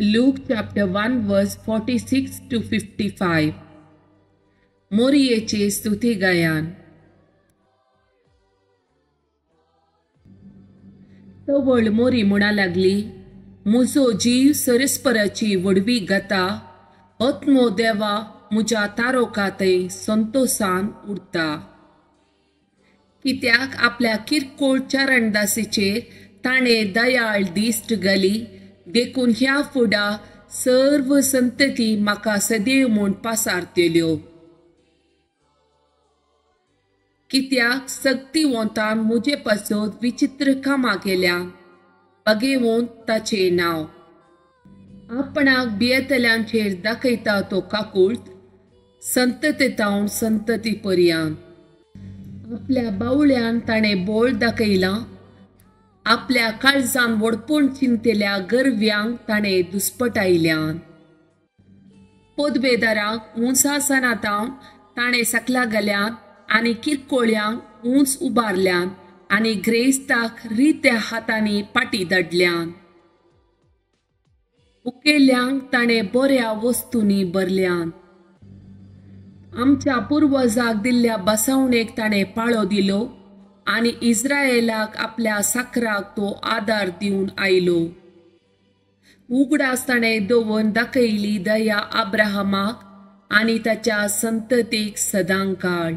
Luke chapter 1 verse 46 to 55. मोरयेचे स्तुती गायन. तवळ मोरी म्हणा लागली, मुजो जीव सरस्पराची वडवी गता, आत्मो देवा मुजा तारोकातय संतोषान उरता. कित्याक आपल्या किरकोळ चरणदासीचेर ताणे दयाळ दिश्ट घाली, देखून ह्या फुडा सर्व संतती म्हाका सदैव म्हूण पासारतल्यो. कित्याक सक्तिवंतान मुजे पासत विचित्र कामां केल्या, बगेवून ताचे नाव. आपणाक भियेतल्यांचेर दाखयता तो काकूळट, संततेतावन संतती पर्यंत. आपल्या बावळ्यान ताणें बोळ दाखयला, आपल्या काळजान वडपूण चिंतेल्या गरव्यांक ताणें दुस्पटायल्यान. पोदबेदारांक उंचासनांतावन ताणें सकला घाल्यान, आनी किरकोळ्यांक उंच उबारल्यान, आनी ग्रेस्तांक रित्या हातांनी पाटी धाडल्यान. उकेल्ल्यांक ताणें बऱ्या वस्तूंनी भरल्यान. आमच्या पुर्वजांक दिल्ल्या बसवणेक ताणें पाळो दिलो, आनी इस्रायेलाक आपल्या साकराक तो आदार दिवन आयलो. उगडास ताणें दवरून दाखयली दया अब्राहमाक आनी ताच्या संततीक सदांकाळ.